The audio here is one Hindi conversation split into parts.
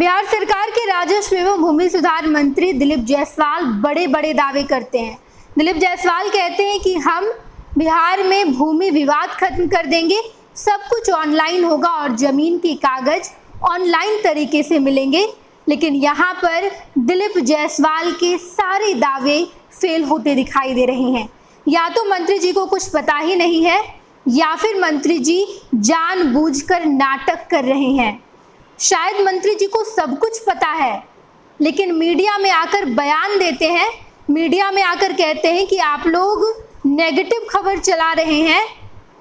बिहार सरकार के राजस्व एवं भूमि सुधार मंत्री दिलीप जायसवाल बड़े बड़े दावे करते हैं। दिलीप जायसवाल कहते हैं कि हम बिहार में भूमि विवाद खत्म कर देंगे, सब कुछ ऑनलाइन होगा और जमीन के कागज ऑनलाइन तरीके से मिलेंगे। लेकिन यहाँ पर दिलीप जायसवाल के सारे दावे फेल होते दिखाई दे रहे हैं। या तो मंत्री जी को कुछ पता ही नहीं है या फिर मंत्री जी जानबूझकर नाटक कर रहे हैं। शायद मंत्री जी को सब कुछ पता है, लेकिन मीडिया में आकर बयान देते हैं, मीडिया में आकर कहते हैं कि आप लोग नेगेटिव खबर चला रहे हैं,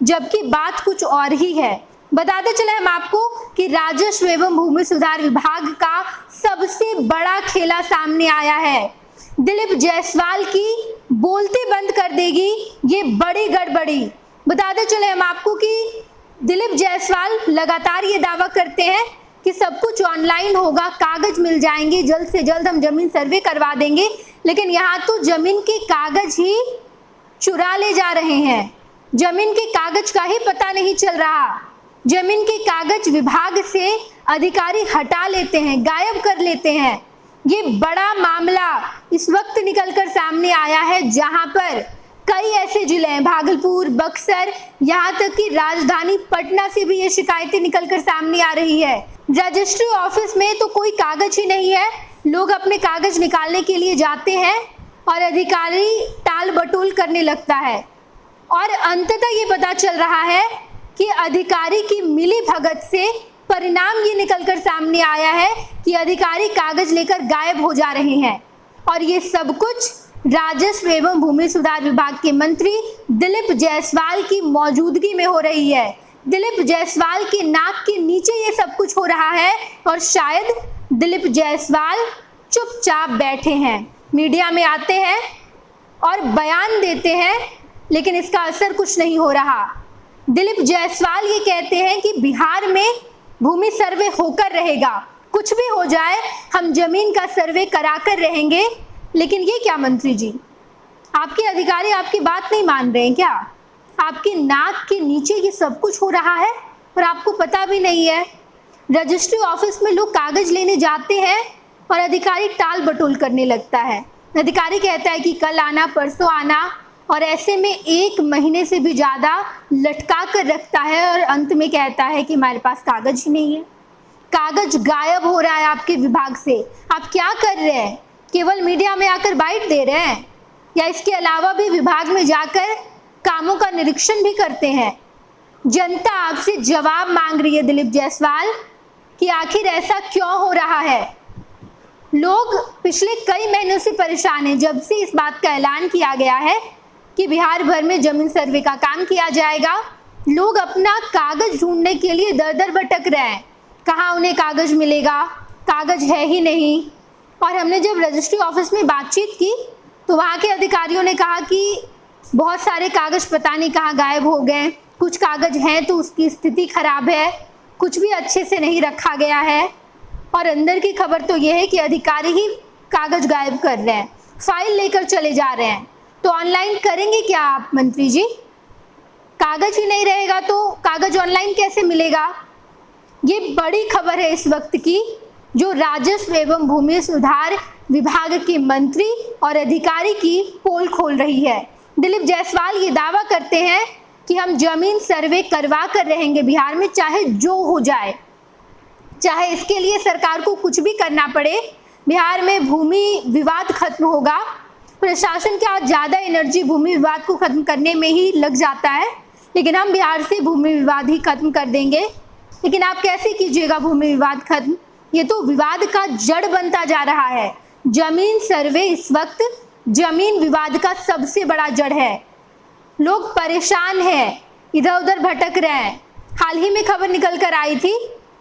जबकि बात कुछ और ही है। बताते चले हम आपको कि राजस्व एवं भूमि सुधार विभाग का सबसे बड़ा खेला सामने आया है। दिलीप जायसवाल की बोलते बंद कर देगी ये बड़ी गड़बड़ी। बताते चले हम आपको कि दिलीप जायसवाल लगातार ये दावा करते हैं कि सब कुछ ऑनलाइन होगा, कागज मिल जाएंगे, जल्द से जल्द हम जमीन सर्वे करवा देंगे। लेकिन यहाँ तो जमीन के कागज ही चुरा ले जा रहे हैं, जमीन के कागज का ही पता नहीं चल रहा। जमीन के कागज विभाग से अधिकारी हटा लेते हैं, गायब कर लेते हैं। ये बड़ा मामला इस वक्त निकलकर सामने आया है, जहां पर कई ऐसे जिले हैं, भागलपुर, बक्सर, यहाँ तक कि राजधानी पटना से भी ये शिकायतें निकलकर सामने आ रही है। रजिस्ट्री ऑफिस में तो कोई कागज ही नहीं है, लोग अपने कागज निकालने के लिए जाते हैं और अधिकारी टाल बटोल करने लगता है। और अंततः ये पता चल रहा है कि अधिकारी की मिली भगत से परिणाम ये निकलकर सामने आया है कि अधिकारी कागज लेकर गायब हो जा रहे हैं। और ये सब कुछ राजस्व एवं भूमि सुधार विभाग के मंत्री दिलीप जायसवाल की मौजूदगी में हो रही है। दिलीप जायसवाल के नाक के नीचे ये सब कुछ हो रहा है और शायद दिलीप जायसवाल चुपचाप बैठे हैं, मीडिया में आते हैं और बयान देते हैं, लेकिन इसका असर कुछ नहीं हो रहा। दिलीप जायसवाल ये कहते हैं कि बिहार में भूमि सर्वे होकर रहेगा, कुछ भी हो जाए हम जमीन का सर्वे कराकर रहेंगे। लेकिन ये क्या मंत्री जी, आपके अधिकारी आपकी बात नहीं मान रहे हैं क्या? आपकी नाक के नीचे ये सब कुछ हो रहा है और आपको पता भी नहीं है। रजिस्ट्री ऑफिस में लोग कागज लेने जाते हैं और अधिकारी टाल बटोल करने लगता है। अधिकारी कहता है कि कल आना, परसों आना, और ऐसे में 1 महीने से भी ज़्यादा लटका कर रखता है और अंत में कहता है कि हमारे पास कागज ही नहीं है। कागज गायब हो रहा है आपके विभाग से। आप क्या कर रहे हैं? केवल मीडिया में आकर बाइट दे रहे हैं या इसके अलावा भी विभाग में जाकर कामों का निरीक्षण भी करते हैं? जनता आपसे जवाब मांग रही है दिलीप जायसवाल कि आखिर ऐसा क्यों हो रहा है। लोग पिछले कई महीनों से परेशान हैं, जब से इस बात का ऐलान किया गया है कि बिहार भर में जमीन सर्वे का काम किया जाएगा। लोग अपना कागज ढूंढने के लिए दर दर भटक रहे हैं, कहाँ उन्हें कागज मिलेगा, कागज है ही नहीं। और हमने जब रजिस्ट्री ऑफिस में बातचीत की तो वहाँ के अधिकारियों ने कहा कि बहुत सारे कागज पता नहीं कहाँ गायब हो गए, कुछ कागज हैं तो उसकी स्थिति खराब है, कुछ भी अच्छे से नहीं रखा गया है। और अंदर की खबर तो ये है कि अधिकारी ही कागज गायब कर रहे हैं, फाइल लेकर चले जा रहे हैं। तो ऑनलाइन करेंगे क्या आप मंत्री जी? कागज ही नहीं रहेगा तो कागज ऑनलाइन कैसे मिलेगा? ये बड़ी खबर है इस वक्त की, जो राजस्व एवं भूमि सुधार विभाग के मंत्री और अधिकारी की पोल खोल रही है। दिलीप जायसवाल ये दावा करते हैं कि हम जमीन सर्वे करवा कर रहेंगे बिहार में, चाहे जो हो जाए, चाहे इसके लिए सरकार को कुछ भी करना पड़े। बिहार में भूमि विवाद खत्म होगा। प्रशासन का ज़्यादा एनर्जी भूमि विवाद को खत्म करने में ही लग जाता है, लेकिन हम बिहार से भूमि विवाद ही खत्म कर देंगे। लेकिन आप कैसे कीजिएगा भूमि विवाद खत्म? ये तो विवाद का जड़ बनता जा रहा है। जमीन सर्वे इस वक्त जमीन विवाद का सबसे बड़ा जड़ है। लोग परेशान हैं, इधर उधर भटक रहे हैं। हाल ही में खबर निकल कर आई थी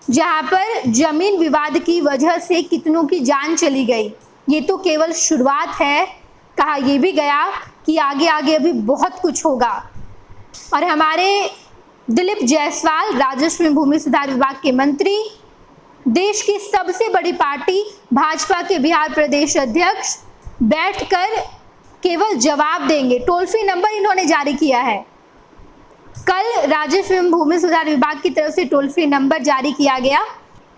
जहां पर जमीन विवाद की वजह से कितनों की जान चली गई। ये तो केवल शुरुआत है। कहा यह भी गया कि आगे आगे अभी बहुत कुछ होगा। और हमारे दिलीप जायसवाल राजस्व एवं भूमि सुधार विभाग के मंत्री, देश की सबसे बड़ी पार्टी भाजपा के बिहार प्रदेश अध्यक्ष बैठकर केवल जवाब देंगे। टोल फ्री नंबर इन्होंने जारी किया है। कल राजस्व एवं भूमि सुधार विभाग की तरफ से टोल फ्री नंबर जारी किया गया।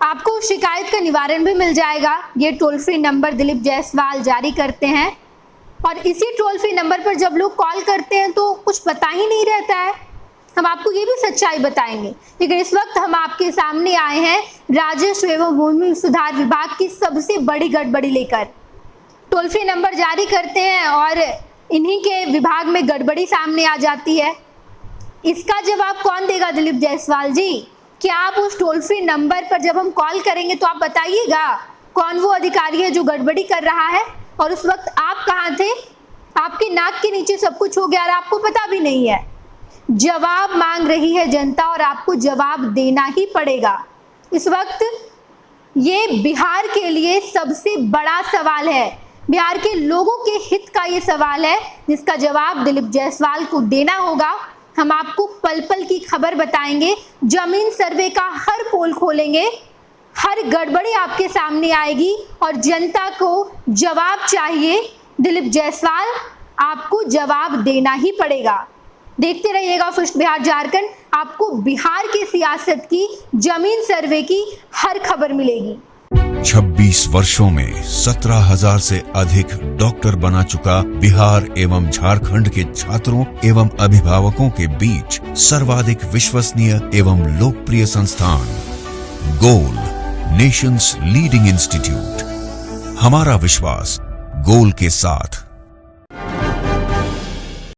आपको शिकायत का निवारण भी मिल जाएगा। ये toll free number Dilip Jaiswal जारी करते हैं और इसी टोल फ्री नंबर पर जब लोग कॉल करते हैं तो कुछ पता ही नहीं रहता है। हम आपको ये भी सच्चाई बताएंगे, लेकिन इस वक्त हम आपके सामने आए हैं राजस्व एवं भूमि सुधार विभाग की सबसे बड़ी गड़बड़ी लेकर। टोल फ्री नंबर जारी करते हैं और इन्हीं के विभाग में गड़बड़ी सामने आ जाती है। इसका जवाब कौन देगा दिलीप जायसवाल जी? क्या आप उस टोल फ्री नंबर पर जब हम कॉल करेंगे तो आप बताइएगा कौन वो अधिकारी है जो गड़बड़ी कर रहा है और उस वक्त आप कहाँ थे? आपकी नाक के नीचे सब कुछ हो गया और आपको पता भी नहीं है। जवाब मांग रही है जनता और आपको जवाब देना ही पड़ेगा। इस वक्त ये बिहार के लिए सबसे बड़ा सवाल है, बिहार के लोगों के हित का ये सवाल है जिसका जवाब दिलीप जायसवाल को देना होगा। हम आपको पल पल की खबर बताएंगे, जमीन सर्वे का हर पोल खोलेंगे, हर गड़बड़ी आपके सामने आएगी और जनता को जवाब चाहिए। दिलीप जायसवाल, आपको जवाब देना ही पड़ेगा। देखते रहिएगा फर्स्ट बिहार झारखंड, आपको बिहार की सियासत की, जमीन सर्वे की हर खबर मिलेगी। 26 वर्षों में 17,000 से अधिक डॉक्टर बना चुका बिहार एवं झारखंड के छात्रों एवं अभिभावकों के बीच सर्वाधिक विश्वसनीय एवं लोकप्रिय संस्थान गोल, नेशंस लीडिंग इंस्टीट्यूट। हमारा विश्वास गोल के साथ।